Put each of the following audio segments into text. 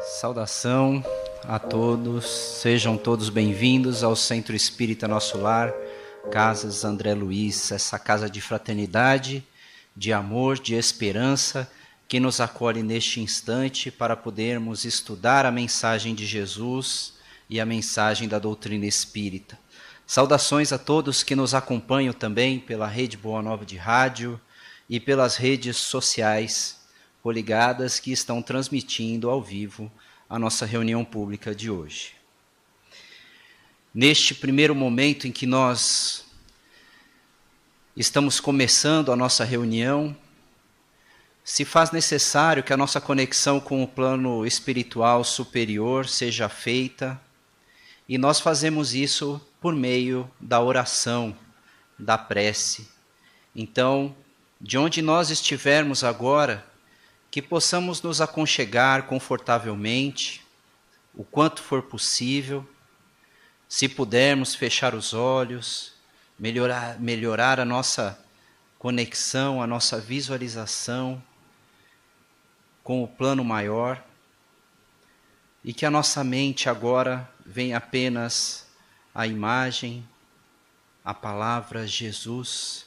Saudação a todos, sejam todos bem-vindos ao Centro Espírita Nosso Lar, Casas André Luiz, essa casa de fraternidade, de amor, de esperança, que nos acolhe neste instante para podermos estudar a mensagem de Jesus e a mensagem da doutrina espírita. Saudações a todos que nos acompanham também pela Rede Boa Nova de Rádio e pelas redes sociais coligadas que estão transmitindo ao vivo a nossa reunião pública de hoje. Neste primeiro momento em que nós estamos começando a nossa reunião, se faz necessário que a nossa conexão com o plano espiritual superior seja feita, e nós fazemos isso por meio da oração, da prece. Então, de onde nós estivermos agora, que possamos nos aconchegar confortavelmente, o quanto for possível, se pudermos fechar os olhos, melhorar a nossa conexão, a nossa visualização com o plano maior, e que a nossa mente agora venha apenas a imagem, a palavra Jesus,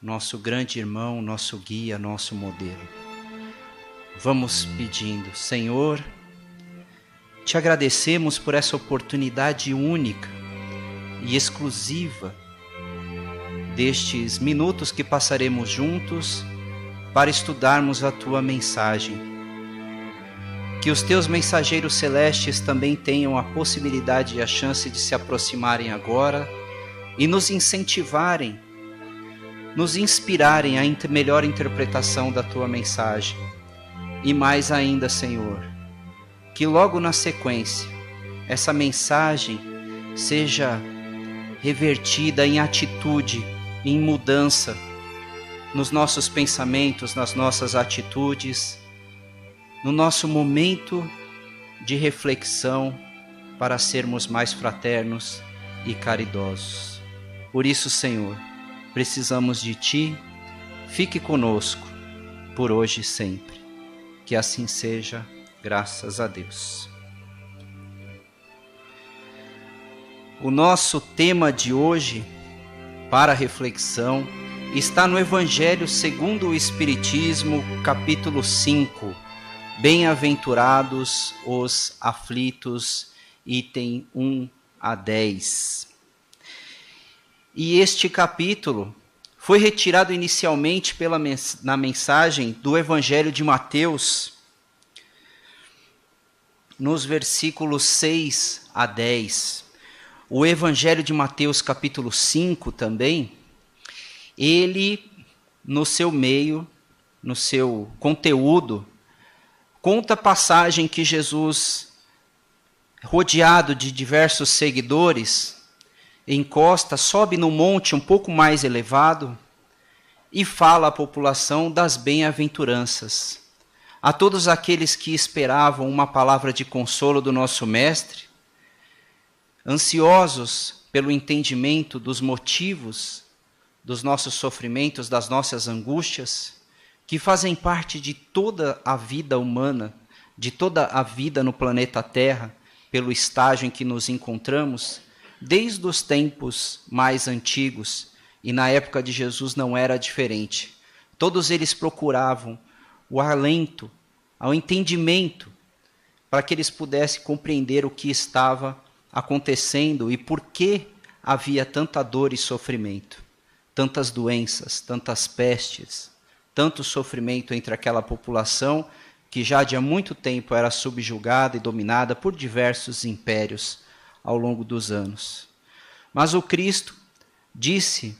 nosso grande irmão, nosso guia, nosso modelo. Vamos pedindo: Senhor, te agradecemos por essa oportunidade única e exclusiva destes minutos que passaremos juntos para estudarmos a tua mensagem. Que os teus mensageiros celestes também tenham a possibilidade e a chance de se aproximarem agora e nos incentivarem, nos inspirarem a melhor interpretação da tua mensagem. E mais ainda, Senhor, que logo na sequência essa mensagem seja revertida em atitude, em mudança nos nossos pensamentos, nas nossas atitudes, no nosso momento de reflexão para sermos mais fraternos e caridosos. Por isso, Senhor, precisamos de Ti, fique conosco, por hoje e sempre. Que assim seja, graças a Deus. O nosso tema de hoje, para reflexão, está no Evangelho segundo o Espiritismo, capítulo 5, Bem-aventurados os aflitos, item 1 a 10. E este capítulo foi retirado inicialmente na mensagem do Evangelho de Mateus, nos versículos 6 a 10. O Evangelho de Mateus, capítulo 5 também, ele, no seu meio, no seu conteúdo, conta a passagem que Jesus, rodeado de diversos seguidores, encosta, sobe no monte um pouco mais elevado e fala à população das bem-aventuranças. A todos aqueles que esperavam uma palavra de consolo do nosso Mestre, ansiosos pelo entendimento dos motivos dos nossos sofrimentos, das nossas angústias, que fazem parte de toda a vida humana, de toda a vida no planeta Terra, pelo estágio em que nos encontramos, desde os tempos mais antigos, e na época de Jesus não era diferente. Todos eles procuravam o alento, ao entendimento, para que eles pudessem compreender o que estava acontecendo e por que havia tanta dor e sofrimento, tantas doenças, tantas pestes, tanto sofrimento entre aquela população que já de há muito tempo era subjugada e dominada por diversos impérios ao longo dos anos. Mas o Cristo disse: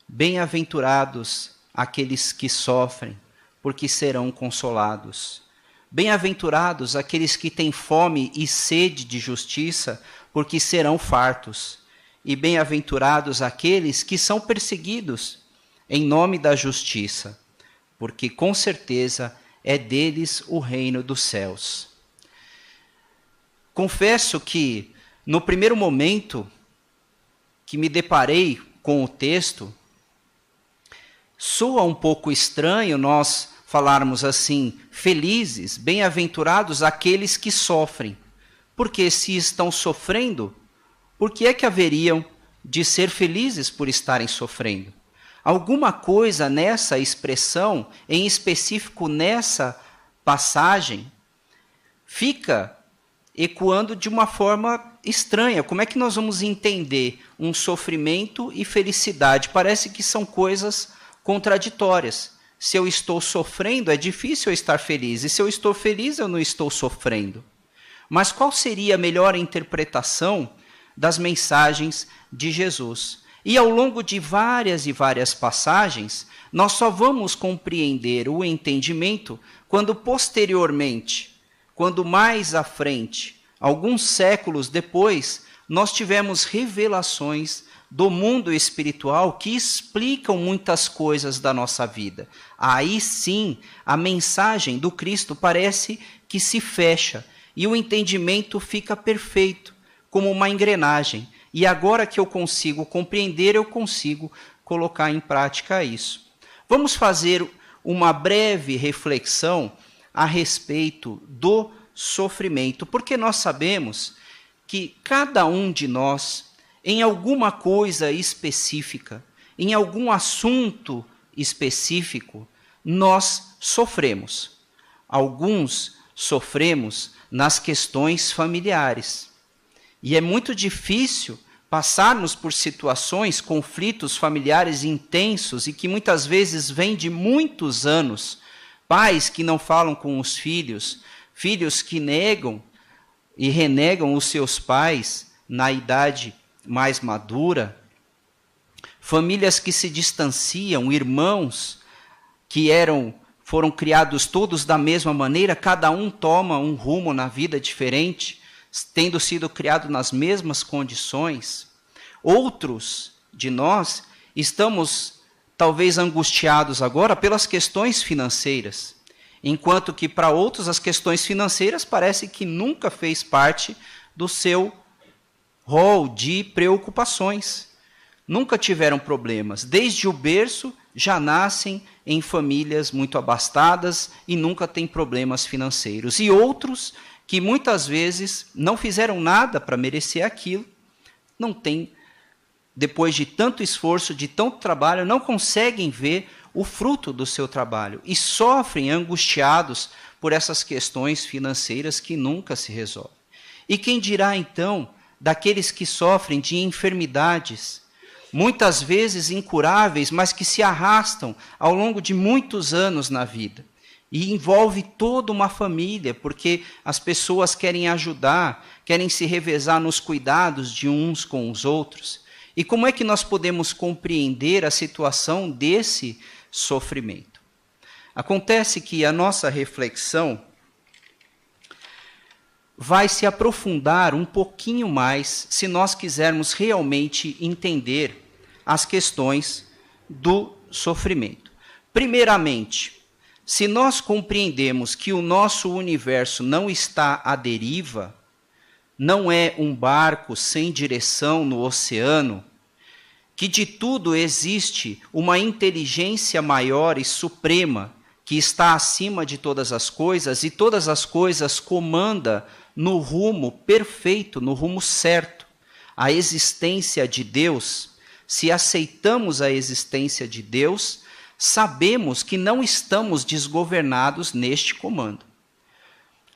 bem-aventurados aqueles que sofrem, porque serão consolados. Bem-aventurados aqueles que têm fome e sede de justiça, porque serão fartos. E bem-aventurados aqueles que são perseguidos em nome da justiça, porque com certeza é deles o reino dos céus. Confesso que, no primeiro momento que me deparei com o texto, soa um pouco estranho nós falarmos assim, felizes, bem-aventurados aqueles que sofrem. Porque se estão sofrendo, por que é que haveriam de ser felizes por estarem sofrendo? Alguma coisa nessa expressão, em específico nessa passagem, fica ecoando de uma forma estranha. Como é que nós vamos entender um sofrimento e felicidade? Parece que são coisas contraditórias. Se eu estou sofrendo, é difícil eu estar feliz. E se eu estou feliz, eu não estou sofrendo. Mas qual seria a melhor interpretação das mensagens de Jesus? E ao longo de várias e várias passagens, nós só vamos compreender o entendimento quando posteriormente, quando mais à frente, alguns séculos depois, nós tivemos revelações do mundo espiritual que explicam muitas coisas da nossa vida. Aí sim, a mensagem do Cristo parece que se fecha e o entendimento fica perfeito, como uma engrenagem. E agora que eu consigo compreender, eu consigo colocar em prática isso. Vamos fazer uma breve reflexão a respeito do sofrimento, porque nós sabemos que cada um de nós, em alguma coisa específica, em algum assunto específico, nós sofremos. Alguns sofremos nas questões familiares. E é muito difícil passarmos por situações, conflitos familiares intensos e que muitas vezes vêm de muitos anos. Pais que não falam com os filhos, filhos que negam e renegam os seus pais na idade mais madura, famílias que se distanciam, irmãos que foram criados todos da mesma maneira, cada um toma um rumo na vida diferente, tendo sido criado nas mesmas condições. Outros de nós estamos talvez angustiados agora pelas questões financeiras, enquanto que para outros as questões financeiras parece que nunca fez parte do seu rol de preocupações. Nunca tiveram problemas. Desde o berço já nascem em famílias muito abastadas e nunca têm problemas financeiros. E outros que muitas vezes não fizeram nada para merecer aquilo, não têm, depois de tanto esforço, de tanto trabalho, não conseguem ver o fruto do seu trabalho e sofrem angustiados por essas questões financeiras que nunca se resolvem. E quem dirá então daqueles que sofrem de enfermidades, muitas vezes incuráveis, mas que se arrastam ao longo de muitos anos na vida? E envolve toda uma família, porque as pessoas querem ajudar, querem se revezar nos cuidados de uns com os outros. E como é que nós podemos compreender a situação desse sofrimento? Acontece que a nossa reflexão vai se aprofundar um pouquinho mais se nós quisermos realmente entender as questões do sofrimento. Primeiramente, se nós compreendemos que o nosso universo não está à deriva, não é um barco sem direção no oceano, que de tudo existe uma inteligência maior e suprema que está acima de todas as coisas e todas as coisas comanda no rumo perfeito, no rumo certo, a existência de Deus. Se aceitamos a existência de Deus, sabemos que não estamos desgovernados neste comando.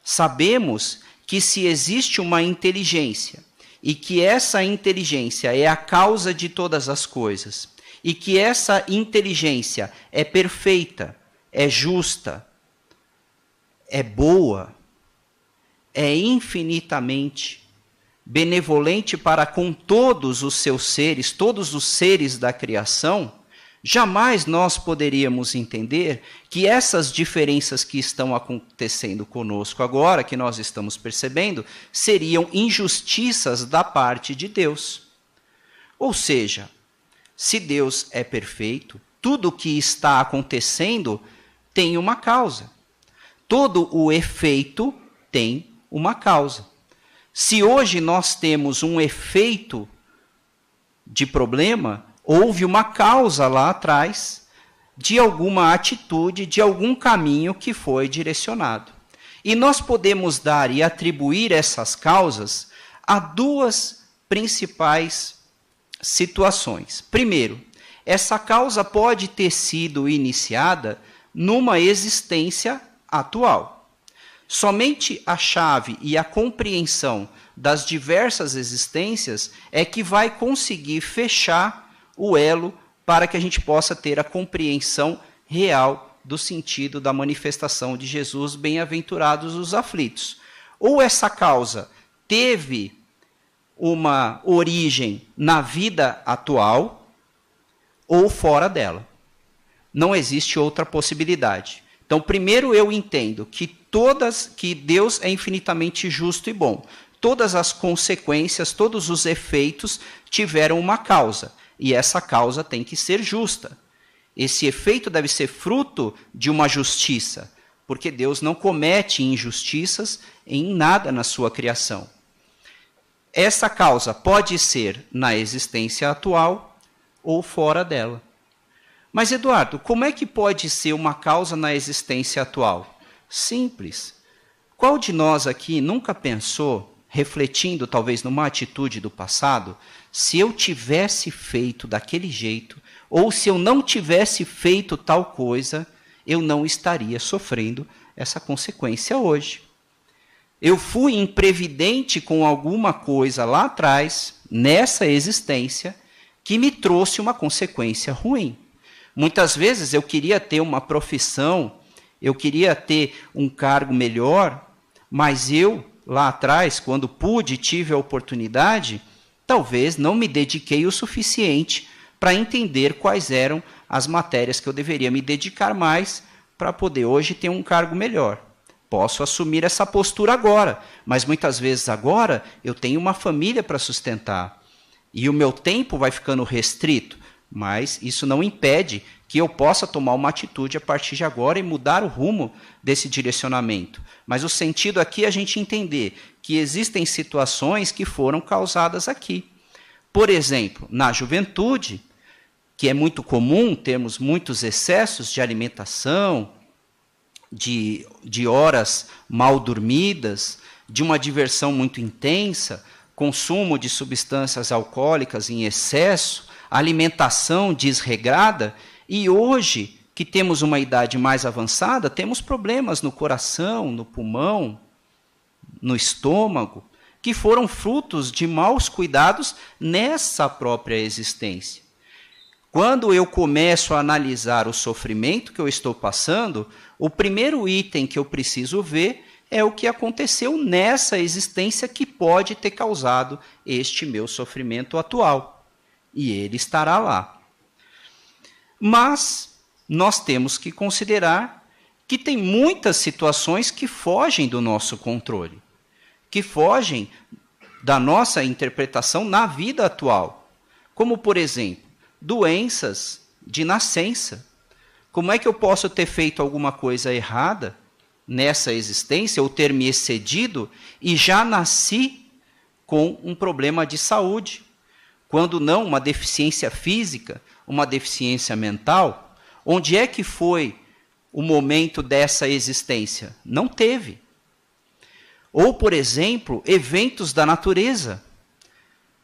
Sabemos que se existe uma inteligência e que essa inteligência é a causa de todas as coisas e que essa inteligência é perfeita, é justa, é boa, é infinitamente benevolente para com todos os seus seres, todos os seres da criação, jamais nós poderíamos entender que essas diferenças que estão acontecendo conosco agora, que nós estamos percebendo, seriam injustiças da parte de Deus. Ou seja, se Deus é perfeito, tudo o que está acontecendo tem uma causa. Todo o efeito tem uma causa. Se hoje nós temos um efeito de problema, houve uma causa lá atrás de alguma atitude, de algum caminho que foi direcionado. E nós podemos dar e atribuir essas causas a duas principais situações. Primeiro, essa causa pode ter sido iniciada numa existência atual. Somente a chave e a compreensão das diversas existências é que vai conseguir fechar o elo para que a gente possa ter a compreensão real do sentido da manifestação de Jesus, bem-aventurados os aflitos. Ou essa causa teve uma origem na vida atual, ou fora dela. Não existe outra possibilidade. Então, primeiro eu entendo que Deus é infinitamente justo e bom. Todas as consequências, todos os efeitos tiveram uma causa. E essa causa tem que ser justa. Esse efeito deve ser fruto de uma justiça, porque Deus não comete injustiças em nada na sua criação. Essa causa pode ser na existência atual ou fora dela. Mas, Eduardo, como é que pode ser uma causa na existência atual? Simples. Qual de nós aqui nunca pensou, refletindo talvez numa atitude do passado, se eu tivesse feito daquele jeito, ou se eu não tivesse feito tal coisa, eu não estaria sofrendo essa consequência hoje. Eu fui imprevidente com alguma coisa lá atrás, nessa existência, que me trouxe uma consequência ruim. Muitas vezes eu queria ter uma profissão, eu queria ter um cargo melhor, mas eu, lá atrás, quando pude, tive a oportunidade, talvez não me dediquei o suficiente para entender quais eram as matérias que eu deveria me dedicar mais para poder hoje ter um cargo melhor. Posso assumir essa postura agora, mas muitas vezes agora eu tenho uma família para sustentar e o meu tempo vai ficando restrito, mas isso não impede que eu possa tomar uma atitude a partir de agora e mudar o rumo desse direcionamento. Mas o sentido aqui é a gente entender que existem situações que foram causadas aqui. Por exemplo, na juventude, que é muito comum termos muitos excessos de alimentação, de horas mal dormidas, de uma diversão muito intensa, consumo de substâncias alcoólicas em excesso, alimentação desregrada, e hoje, que temos uma idade mais avançada, temos problemas no coração, no pulmão, no estômago, que foram frutos de maus cuidados nessa própria existência. Quando eu começo a analisar o sofrimento que eu estou passando, o primeiro item que eu preciso ver é o que aconteceu nessa existência que pode ter causado este meu sofrimento atual. E ele estará lá. Mas nós temos que considerar que tem muitas situações que fogem do nosso controle, que fogem da nossa interpretação na vida atual. Como, por exemplo, doenças de nascença. Como é que eu posso ter feito alguma coisa errada nessa existência, ou ter me excedido, e já nasci com um problema de saúde? Quando não, uma deficiência física, uma deficiência mental? Onde é que foi o momento dessa existência? Não teve. Ou, por exemplo, eventos da natureza,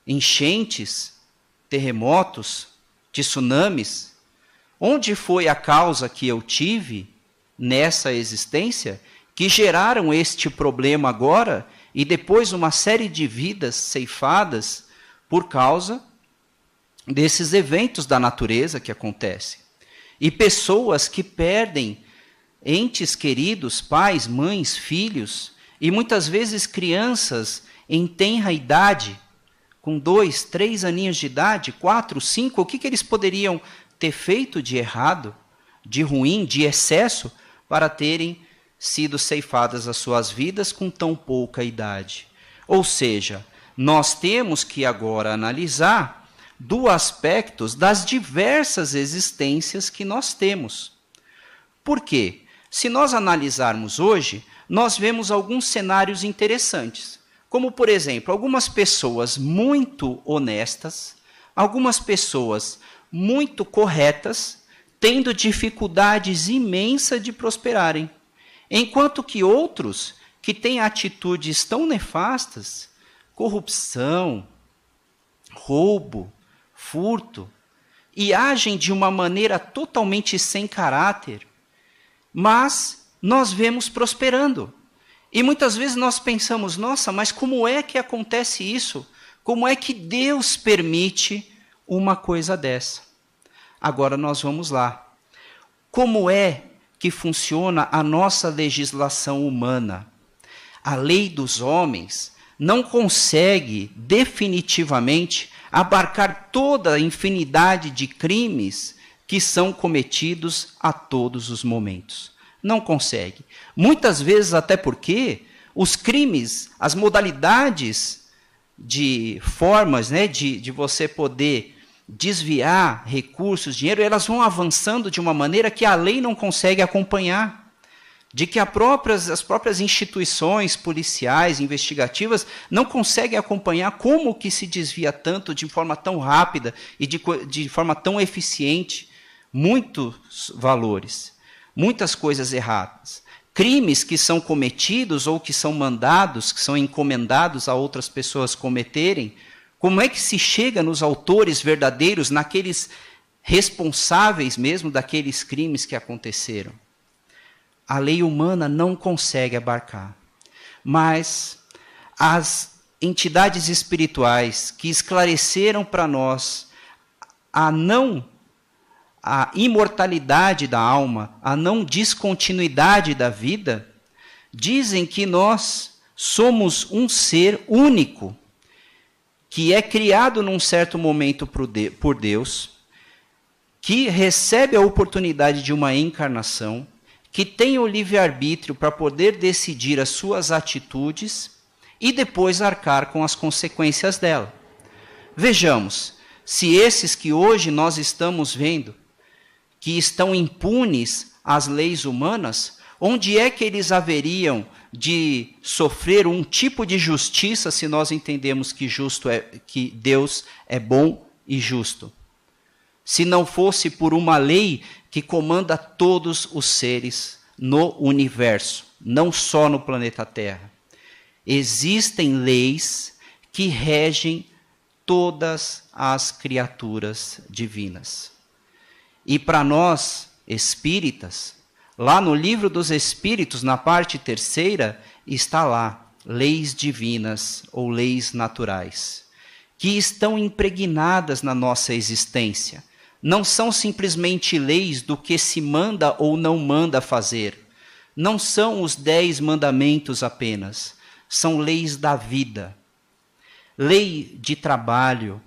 enchentes, terremotos, tsunamis. Onde foi a causa que eu tive nessa existência que geraram este problema agora e depois uma série de vidas ceifadas por causa desses eventos da natureza que acontecem? E pessoas que perdem entes queridos, pais, mães, filhos, e muitas vezes crianças em tenra idade, com 2, 3 aninhos de idade, 4, 5, o que eles poderiam ter feito de errado, de ruim, de excesso, para terem sido ceifadas as suas vidas com tão pouca idade? Ou seja, nós temos que agora analisar dos aspectos das diversas existências que nós temos. Por quê? Se nós analisarmos hoje, nós vemos alguns cenários interessantes. Como, por exemplo, algumas pessoas muito honestas, algumas pessoas muito corretas, tendo dificuldades imensas de prosperarem, enquanto que outros que têm atitudes tão nefastas, corrupção, roubo, furto, e agem de uma maneira totalmente sem caráter, mas nós vemos prosperando. E muitas vezes nós pensamos, nossa, mas como é que acontece isso? Como é que Deus permite uma coisa dessa? Agora nós vamos lá. Como é que funciona a nossa legislação humana? A lei dos homens não consegue definitivamente abarcar toda a infinidade de crimes que são cometidos a todos os momentos. Não consegue. Muitas vezes até porque os crimes, as modalidades de formas, né, de você poder desviar recursos, dinheiro, elas vão avançando de uma maneira que a lei não consegue acompanhar. De que as próprias instituições policiais, investigativas, não conseguem acompanhar como que se desvia tanto de forma tão rápida e de forma tão eficiente muitos valores, muitas coisas erradas. Crimes que são cometidos ou que são mandados, que são encomendados a outras pessoas cometerem, como é que se chega nos autores verdadeiros, naqueles responsáveis mesmo daqueles crimes que aconteceram? A lei humana não consegue abarcar. Mas as entidades espirituais que esclareceram para nós a imortalidade da alma, a não descontinuidade da vida, dizem que nós somos um ser único, que é criado num certo momento por Deus, que recebe a oportunidade de uma encarnação, que tem o livre-arbítrio para poder decidir as suas atitudes e depois arcar com as consequências dela. Vejamos, se esses que hoje nós estamos vendo, que estão impunes às leis humanas, onde é que eles haveriam de sofrer um tipo de justiça se nós entendemos que Deus é bom e justo? Se não fosse por uma lei que comanda todos os seres no universo, não só no planeta Terra. Existem leis que regem todas as criaturas divinas. E para nós, espíritas, lá no Livro dos Espíritos, na parte 3ª, está lá, leis divinas ou leis naturais, que estão impregnadas na nossa existência. Não são simplesmente leis do que se manda ou não manda fazer. Não são os 10 mandamentos apenas. São leis da vida. Lei de trabalho.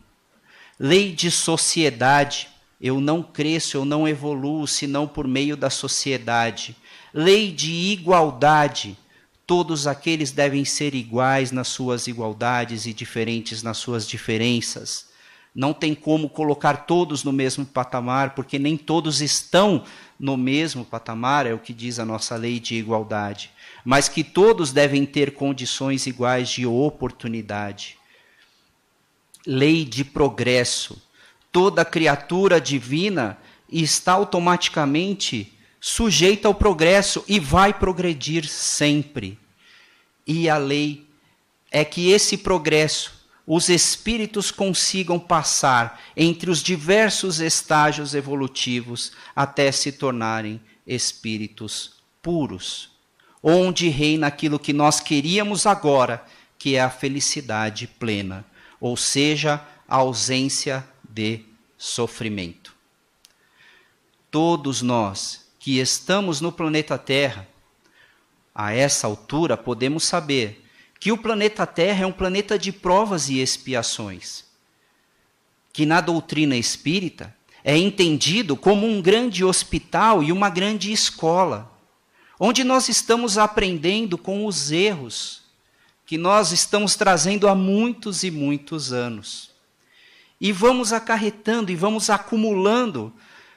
Lei de sociedade. Eu não cresço, eu não evoluo, senão por meio da sociedade. Lei de igualdade. Todos aqueles devem ser iguais nas suas igualdades e diferentes nas suas diferenças. Não tem como colocar todos no mesmo patamar, porque nem todos estão no mesmo patamar, é o que diz a nossa lei de igualdade. Mas que todos devem ter condições iguais de oportunidade. Lei de progresso. Toda criatura divina está automaticamente sujeita ao progresso e vai progredir sempre. E a lei é que esse progresso os espíritos consigam passar entre os diversos estágios evolutivos até se tornarem espíritos puros, onde reina aquilo que nós queríamos agora, que é a felicidade plena, ou seja, a ausência de sofrimento. Todos nós que estamos no planeta Terra, a essa altura podemos saber que o planeta Terra é um planeta de provas e expiações, que na doutrina espírita é entendido como um grande hospital e uma grande escola, onde nós estamos aprendendo com os erros que nós estamos trazendo há muitos e muitos anos. E vamos acarretando e vamos acumulando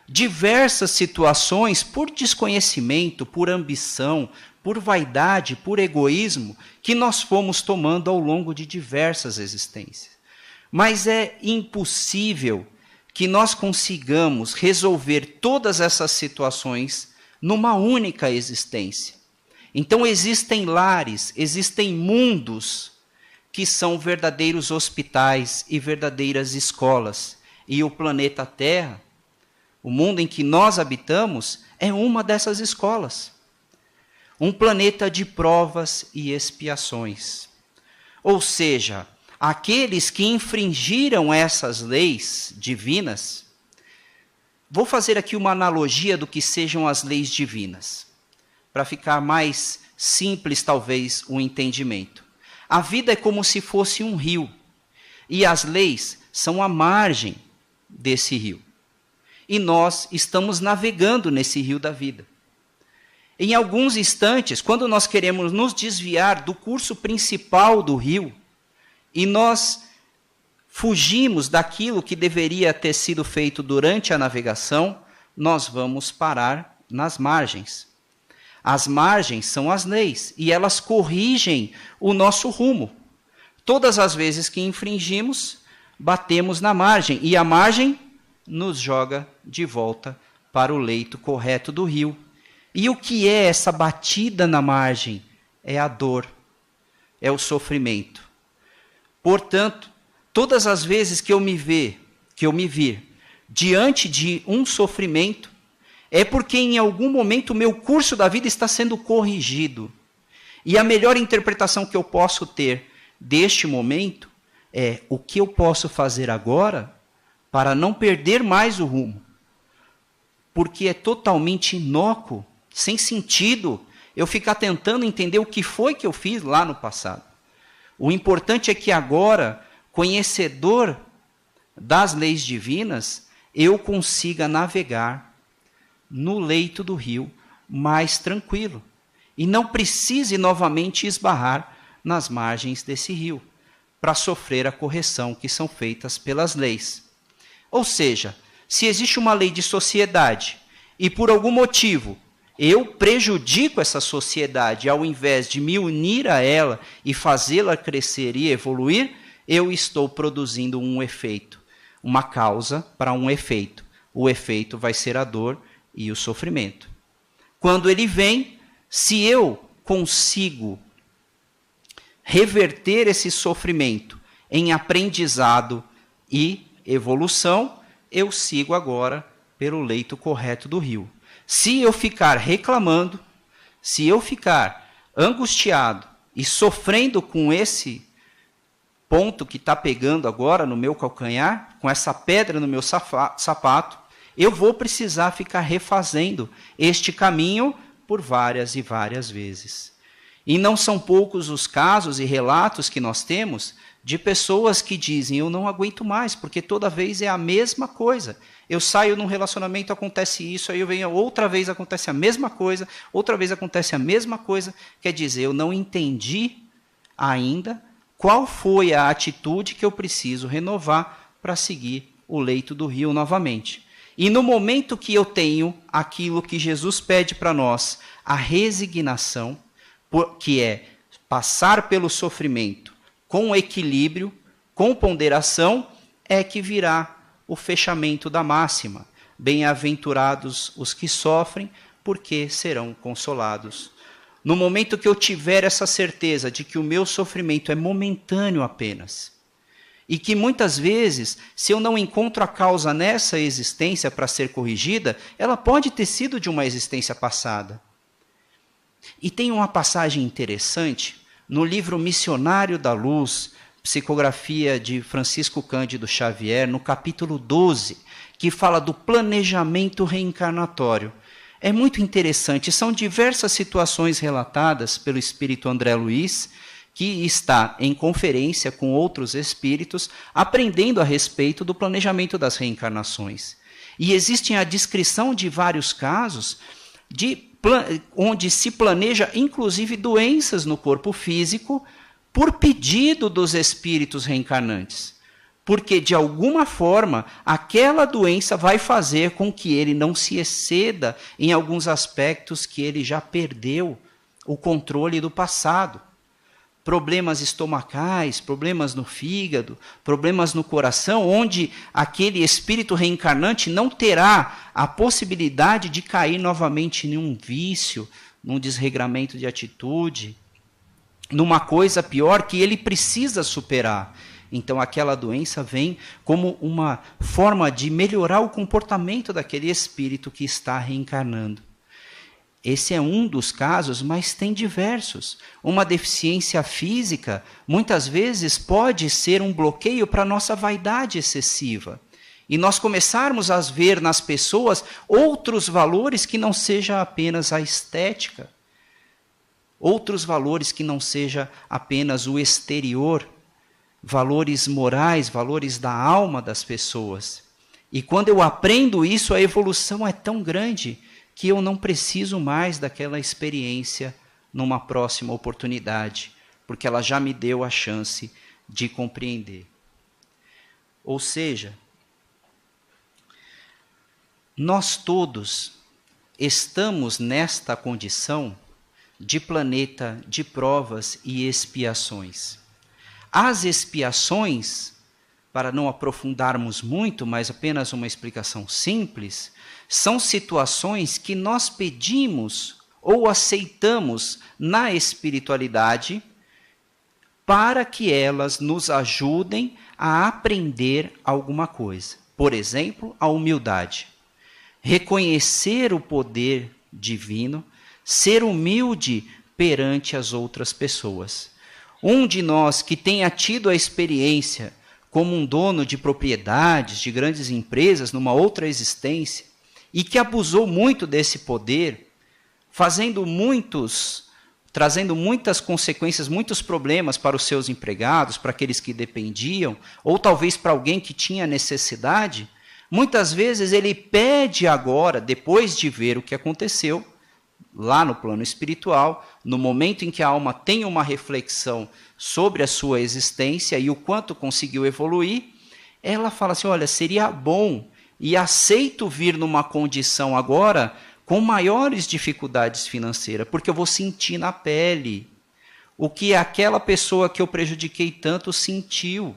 diversas situações por desconhecimento, por ambição, por vaidade, por egoísmo, que nós fomos tomando ao longo de diversas existências. Mas é impossível que nós consigamos resolver todas essas situações numa única existência. Então existem lares, existem mundos que são verdadeiros hospitais e verdadeiras escolas. E o planeta Terra, o mundo em que nós habitamos, é uma dessas escolas. Um planeta de provas e expiações. Ou seja, aqueles que infringiram essas leis divinas, vou fazer aqui uma analogia do que sejam as leis divinas, para ficar mais simples, talvez, o entendimento. A vida é como se fosse um rio, e as leis são a margem desse rio. E nós estamos navegando nesse rio da vida. Em alguns instantes, quando nós queremos nos desviar do curso principal do rio, e nós fugimos daquilo que deveria ter sido feito durante a navegação, nós vamos parar nas margens. As margens são as leis, e elas corrigem o nosso rumo. Todas as vezes que infringimos, batemos na margem, e a margem nos joga de volta para o leito correto do rio. E o que é essa batida na margem? É a dor, é o sofrimento. Portanto, todas as vezes que eu me vir diante de um sofrimento, é porque em algum momento o meu curso da vida está sendo corrigido. E a melhor interpretação que eu posso ter deste momento é o que eu posso fazer agora para não perder mais o rumo. Porque é totalmente inócuo, sem sentido, eu ficar tentando entender o que foi que eu fiz lá no passado. O importante é que agora, conhecedor das leis divinas, eu consiga navegar no leito do rio mais tranquilo. E não precise novamente esbarrar nas margens desse rio, para sofrer a correção que são feitas pelas leis. Ou seja, se existe uma lei de sociedade, e por algum motivo eu prejudico essa sociedade ao invés de me unir a ela e fazê-la crescer e evoluir, eu estou produzindo um efeito, uma causa para um efeito. O efeito vai ser a dor e o sofrimento. Quando ele vem, se eu consigo reverter esse sofrimento em aprendizado e evolução, eu sigo agora pelo leito correto do rio. Se eu ficar reclamando, se eu ficar angustiado e sofrendo com esse ponto que está pegando agora no meu calcanhar, com essa pedra no meu sapato, eu vou precisar ficar refazendo este caminho por várias e várias vezes. E não são poucos os casos e relatos que nós temos de pessoas que dizem, eu não aguento mais, porque toda vez é a mesma coisa. Eu saio num relacionamento, acontece isso, aí eu venho, outra vez acontece a mesma coisa, outra vez acontece a mesma coisa. Quer dizer, eu não entendi ainda qual foi a atitude que eu preciso renovar para seguir o leito do rio novamente. E no momento que eu tenho aquilo que Jesus pede para nós, a resignação, que é passar pelo sofrimento com equilíbrio, com ponderação, é que virá o fechamento da máxima. Bem-aventurados os que sofrem, porque serão consolados. No momento que eu tiver essa certeza de que o meu sofrimento é momentâneo apenas, e que muitas vezes, se eu não encontro a causa nessa existência para ser corrigida, ela pode ter sido de uma existência passada. E tem uma passagem interessante no livro Missionário da Luz, psicografia de Francisco Cândido Xavier, no capítulo 12, que fala do planejamento reencarnatório. É muito interessante, são diversas situações relatadas pelo espírito André Luiz, que está em conferência com outros espíritos, aprendendo a respeito do planejamento das reencarnações. E existe a descrição de vários casos onde se planeja, inclusive, doenças no corpo físico por pedido dos espíritos reencarnantes. Porque, de alguma forma, aquela doença vai fazer com que ele não se exceda em alguns aspectos que ele já perdeu o controle do passado. problemas estomacais, problemas no fígado, problemas no coração, onde aquele espírito reencarnante não terá a possibilidade de cair novamente em um vício, num desregramento de atitude, numa coisa pior que ele precisa superar. Então aquela doença vem como uma forma de melhorar o comportamento daquele espírito que está reencarnando. Esse é um dos casos, mas tem diversos. Uma deficiência física, muitas vezes, pode ser um bloqueio para a nossa vaidade excessiva. E nós começarmos a ver nas pessoas outros valores que não seja apenas a estética, outros valores que não seja apenas o exterior, valores morais, valores da alma das pessoas. E quando eu aprendo isso, a evolução é tão grande que eu não preciso mais daquela experiência numa próxima oportunidade, porque ela já me deu a chance de compreender. Ou seja, nós todos estamos nesta condição de planeta de provas e expiações. As expiações, para não aprofundarmos muito, mas apenas uma explicação simples, são situações que nós pedimos ou aceitamos na espiritualidade para que elas nos ajudem a aprender alguma coisa. Por exemplo, a humildade. Reconhecer o poder divino, ser humilde perante as outras pessoas. Um de nós que tenha tido a experiência como um dono de propriedades, de grandes empresas, numa outra existência, e que abusou muito desse poder, trazendo muitas consequências, muitos problemas para os seus empregados, para aqueles que dependiam, ou talvez para alguém que tinha necessidade, muitas vezes ele pede agora, depois de ver o que aconteceu, lá no plano espiritual, no momento em que a alma tem uma reflexão sobre a sua existência e o quanto conseguiu evoluir, ela fala assim, olha, seria bom e aceito vir numa condição agora com maiores dificuldades financeiras, porque eu vou sentir na pele o que aquela pessoa que eu prejudiquei tanto sentiu.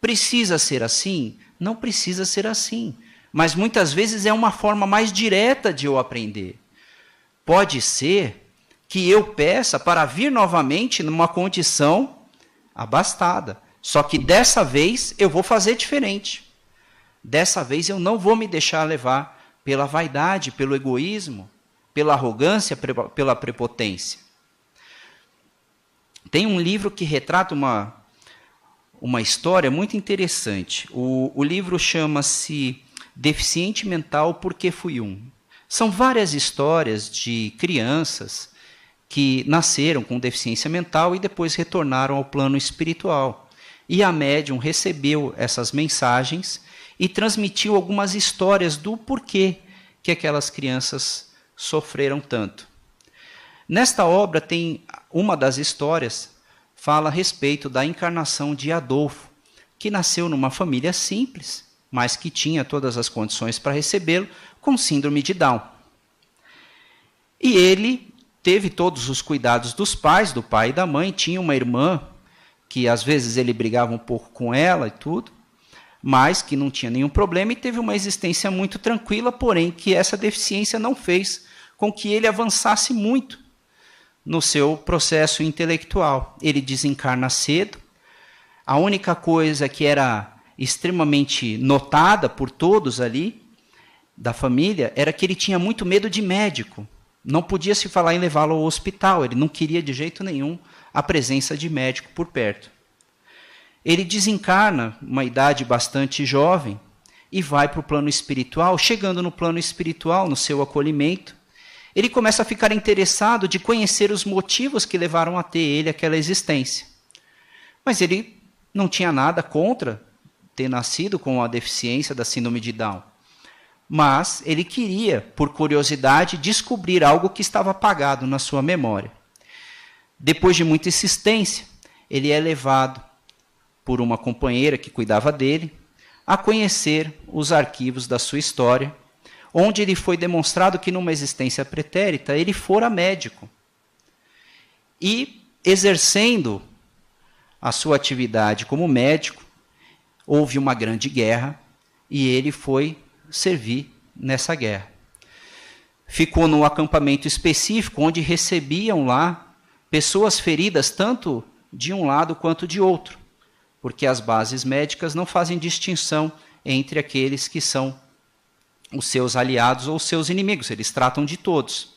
Precisa ser assim? Não precisa ser assim, mas muitas vezes é uma forma mais direta de eu aprender. Pode ser que eu peça para vir novamente numa condição abastada, só que dessa vez eu vou fazer diferente. Dessa vez eu não vou me deixar levar pela vaidade, pelo egoísmo, pela arrogância, pela prepotência. Tem um livro que retrata uma história muito interessante. O livro chama-se Deficiente Mental Porque Fui Um. São várias histórias de crianças que nasceram com deficiência mental e depois retornaram ao plano espiritual. E a médium recebeu essas mensagens e transmitiu algumas histórias do porquê que aquelas crianças sofreram tanto. Nesta obra tem uma das histórias, fala a respeito da encarnação de Adolfo, que nasceu numa família simples, mas que tinha todas as condições para recebê-lo, com síndrome de Down. E ele teve todos os cuidados dos pais, do pai e da mãe, tinha uma irmã, que às vezes ele brigava um pouco com ela e tudo, mas que não tinha nenhum problema e teve uma existência muito tranquila, porém que essa deficiência não fez com que ele avançasse muito no seu processo intelectual. Ele desencarna cedo. A única coisa que era extremamente notada por todos ali, da família, era que ele tinha muito medo de médico. Não podia se falar em levá-lo ao hospital, ele não queria de jeito nenhum a presença de médico por perto. Ele desencarna, uma idade bastante jovem, e vai para o plano espiritual. Chegando no plano espiritual, no seu acolhimento, ele começa a ficar interessado de conhecer os motivos que levaram a ter ele aquela existência. Mas ele não tinha nada contra ter nascido com a deficiência da síndrome de Down. Mas ele queria, por curiosidade, descobrir algo que estava apagado na sua memória. Depois de muita insistência, ele é levado por uma companheira que cuidava dele, a conhecer os arquivos da sua história, onde lhe foi demonstrado que numa existência pretérita ele fora médico. E exercendo a sua atividade como médico, houve uma grande guerra e ele foi servir nessa guerra. Ficou num acampamento específico onde recebiam lá pessoas feridas tanto de um lado quanto de outro, porque as bases médicas não fazem distinção entre aqueles que são os seus aliados ou os seus inimigos, eles tratam de todos.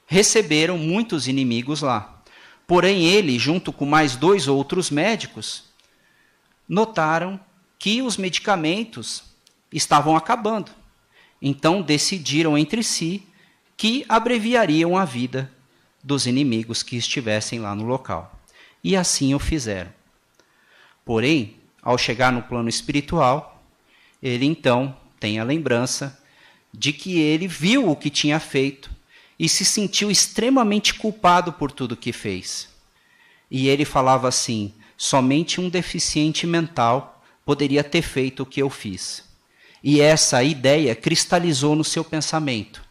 Receberam muitos inimigos lá. Porém, ele, junto com mais 2 outros médicos, notaram que os medicamentos estavam acabando. Então, decidiram entre si que abreviariam a vida dos inimigos que estivessem lá no local. E assim o fizeram. Porém, ao chegar no plano espiritual, ele então tem a lembrança de que ele viu o que tinha feito e se sentiu extremamente culpado por tudo que fez. E ele falava assim: somente um deficiente mental poderia ter feito o que eu fiz. E essa ideia cristalizou no seu pensamento.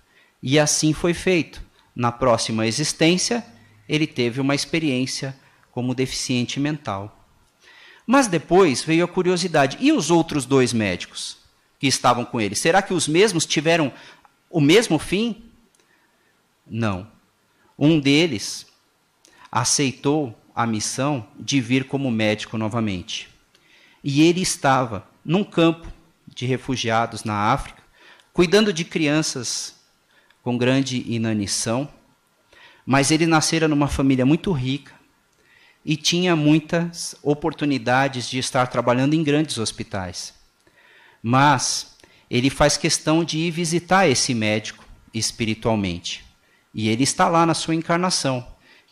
E assim foi feito. Na próxima existência, ele teve uma experiência como deficiente mental. Mas depois veio a curiosidade. E os outros 2 médicos que estavam com ele? Será que os mesmos tiveram o mesmo fim? Não. Um deles aceitou a missão de vir como médico novamente. E ele estava num campo de refugiados na África, cuidando de crianças com grande inanição, mas ele nascera numa família muito rica e tinha muitas oportunidades de estar trabalhando em grandes hospitais. Mas ele faz questão de ir visitar esse médico espiritualmente. E ele está lá na sua encarnação.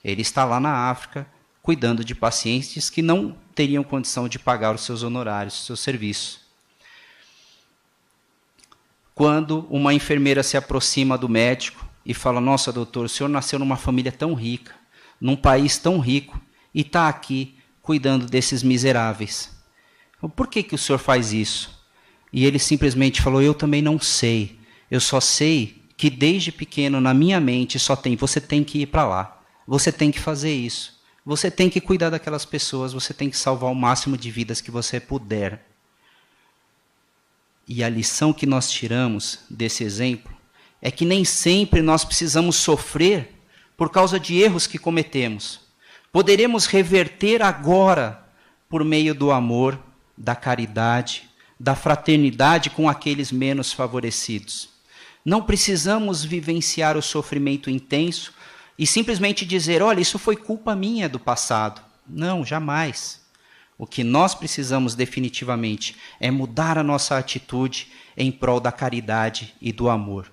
Ele está lá na África, cuidando de pacientes que não teriam condição de pagar os seus honorários, os seus serviços. Quando uma enfermeira se aproxima do médico e fala: nossa, doutor, o senhor nasceu numa família tão rica, num país tão rico, e está aqui cuidando desses miseráveis. Por que o senhor faz isso? E ele simplesmente falou: eu também não sei. Eu só sei que desde pequeno na minha mente só tem: você tem que ir para lá, você tem que fazer isso, você tem que cuidar daquelas pessoas, você tem que salvar o máximo de vidas que você puder. E a lição que nós tiramos desse exemplo é que nem sempre nós precisamos sofrer por causa de erros que cometemos. Poderemos reverter agora por meio do amor, da caridade, da fraternidade com aqueles menos favorecidos. Não precisamos vivenciar o sofrimento intenso e simplesmente dizer: olha, isso foi culpa minha do passado. Não, jamais. O que nós precisamos definitivamente é mudar a nossa atitude em prol da caridade e do amor.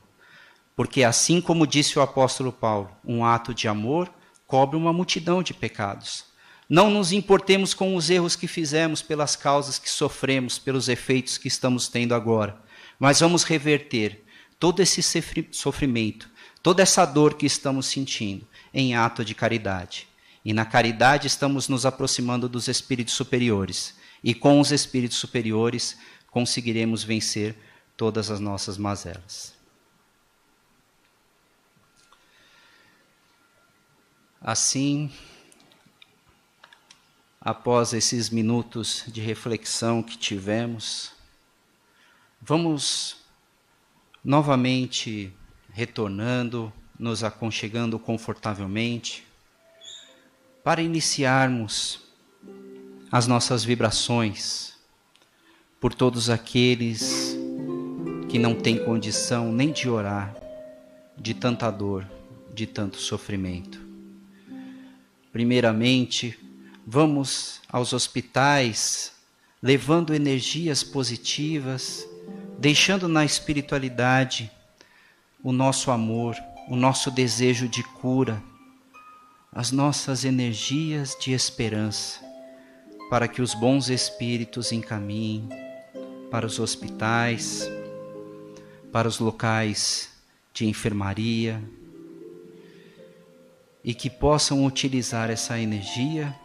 Porque assim como disse o apóstolo Paulo, um ato de amor cobre uma multidão de pecados. Não nos importemos com os erros que fizemos, pelas causas que sofremos, pelos efeitos que estamos tendo agora. Mas vamos reverter todo esse sofrimento, toda essa dor que estamos sentindo em ato de caridade. E na caridade estamos nos aproximando dos espíritos superiores. E com os espíritos superiores conseguiremos vencer todas as nossas mazelas. Assim, após esses minutos de reflexão que tivemos, vamos novamente retornando, nos aconchegando confortavelmente, para iniciarmos as nossas vibrações por todos aqueles que não têm condição nem de orar, de tanta dor, de tanto sofrimento. Primeiramente, vamos aos hospitais, levando energias positivas, deixando na espiritualidade o nosso amor, o nosso desejo de cura, as nossas energias de esperança, para que os bons espíritos encaminhem para os hospitais, para os locais de enfermaria, e que possam utilizar essa energia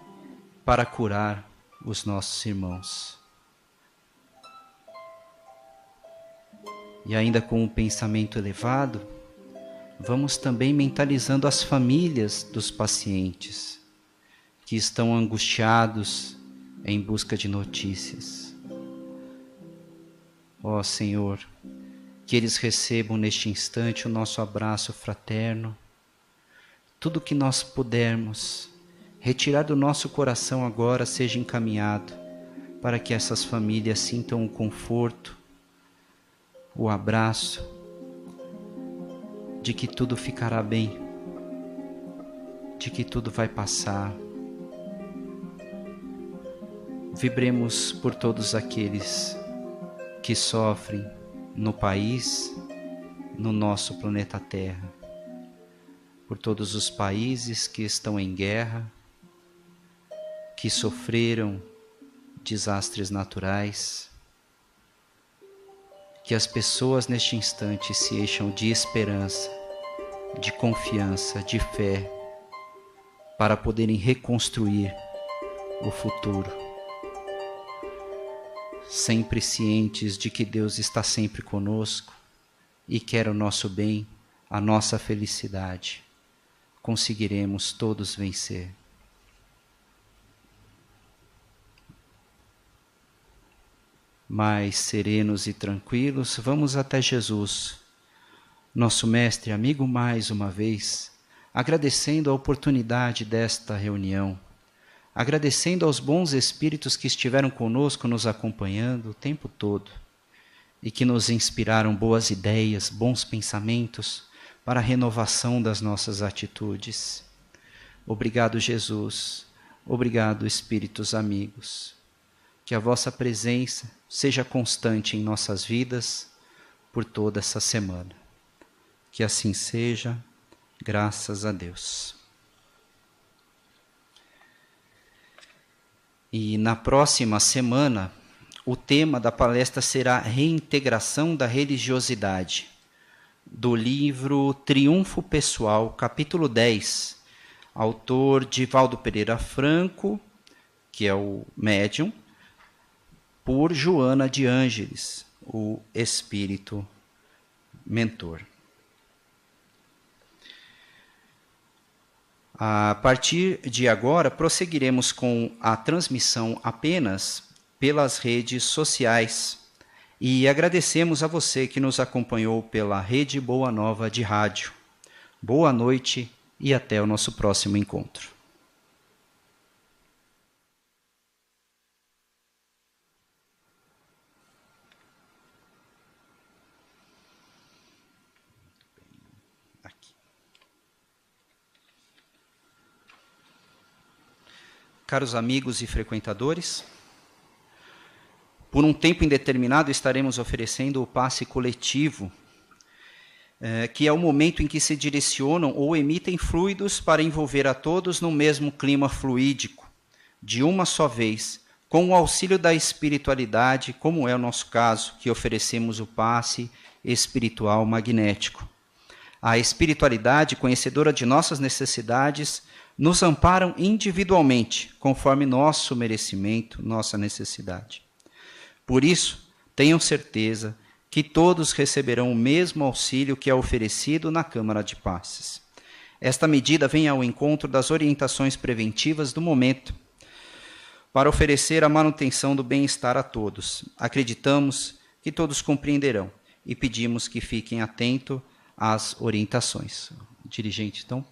para curar os nossos irmãos. E ainda com um pensamento elevado, vamos também mentalizando as famílias dos pacientes, que estão angustiados em busca de notícias. Ó Senhor, que eles recebam neste instante o nosso abraço fraterno. Tudo que nós pudermos retirar do nosso coração agora seja encaminhado para que essas famílias sintam o conforto, o abraço, de que tudo ficará bem, de que tudo vai passar. Vibremos por todos aqueles que sofrem no país, no nosso planeta Terra, por todos os países que estão em guerra, que sofreram desastres naturais, que as pessoas neste instante se encham de esperança, de confiança, de fé, para poderem reconstruir o futuro, sempre cientes de que Deus está sempre conosco e quer o nosso bem, a nossa felicidade. Conseguiremos todos vencer. Mais serenos e tranquilos, vamos até Jesus, nosso mestre e amigo, mais uma vez, agradecendo a oportunidade desta reunião, agradecendo aos bons espíritos que estiveram conosco, nos acompanhando o tempo todo e que nos inspiraram boas ideias, bons pensamentos para a renovação das nossas atitudes. Obrigado, Jesus. Obrigado, espíritos amigos. Que a vossa presença seja constante em nossas vidas por toda essa semana. Que assim seja, graças a Deus. E na próxima semana, o tema da palestra será Reintegração da Religiosidade, do livro Triunfo Pessoal, capítulo 10, autor Divaldo Pereira Franco, que é o médium, por Joana de Ângeles, o espírito mentor. A partir de agora, prosseguiremos com a transmissão apenas pelas redes sociais e agradecemos a você que nos acompanhou pela Rede Boa Nova de Rádio. Boa noite e até o nosso próximo encontro. Caros amigos e frequentadores, por um tempo indeterminado estaremos oferecendo o passe coletivo, que é o momento em que se direcionam ou emitem fluidos para envolver a todos no mesmo clima fluídico, de uma só vez, com o auxílio da espiritualidade, como é o nosso caso, que oferecemos o passe espiritual magnético. A espiritualidade, conhecedora de nossas necessidades, nos amparam individualmente, conforme nosso merecimento, nossa necessidade. Por isso, tenham certeza que todos receberão o mesmo auxílio que é oferecido na Câmara de Passes. Esta medida vem ao encontro das orientações preventivas do momento, para oferecer a manutenção do bem-estar a todos. Acreditamos que todos compreenderão e pedimos que fiquem atentos às orientações. Dirigente, então.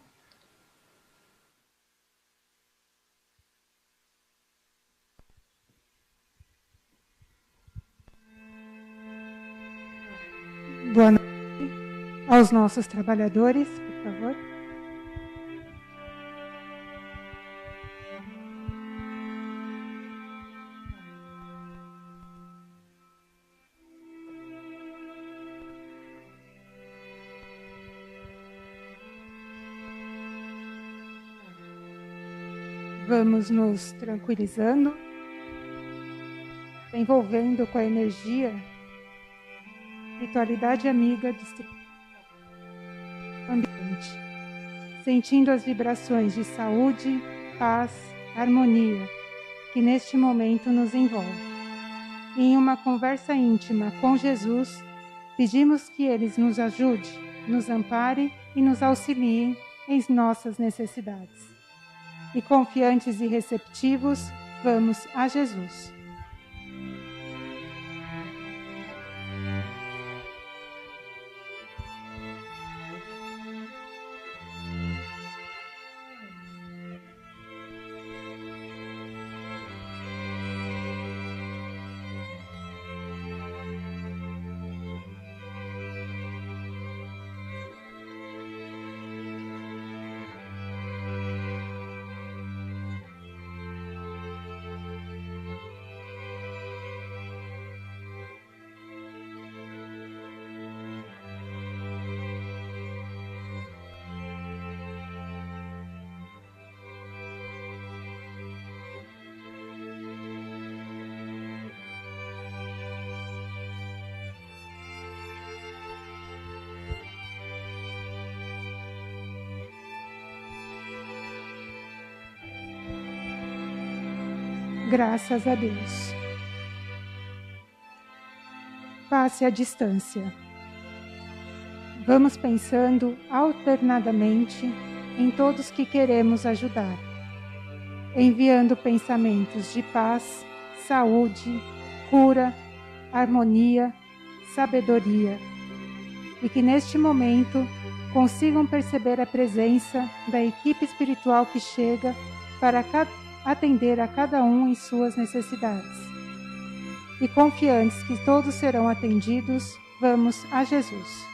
Boa noite aos nossos trabalhadores, por favor. Vamos nos tranquilizando, envolvendo com a energia espiritualidade amiga ambiente, sentindo as vibrações de saúde, paz, harmonia que neste momento nos envolve. Em uma conversa íntima com Jesus, pedimos que Ele nos ajude, nos ampare e nos auxilie em nossas necessidades. E confiantes e receptivos, vamos a Jesus. Graças a Deus. Passe à distância. Vamos pensando alternadamente em todos que queremos ajudar, enviando pensamentos de paz, saúde, cura, harmonia, sabedoria, e que neste momento consigam perceber a presença da equipe espiritual que chega para atender a cada um em suas necessidades. E confiantes que todos serão atendidos, vamos a Jesus.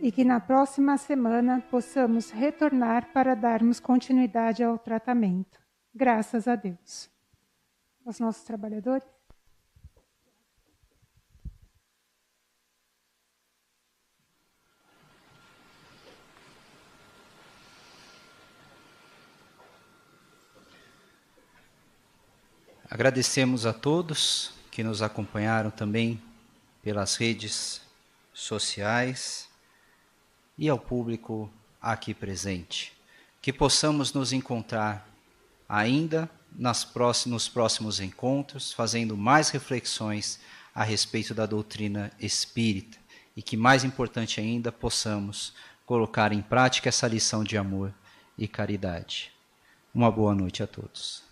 E que na próxima semana possamos retornar para darmos continuidade ao tratamento. Graças a Deus. Aos nossos trabalhadores. Agradecemos a todos que nos acompanharam também pelas redes sociais e ao público aqui presente. Que possamos nos encontrar ainda nos próximos encontros, fazendo mais reflexões a respeito da doutrina espírita e que, mais importante ainda, possamos colocar em prática essa lição de amor e caridade. Uma boa noite a todos.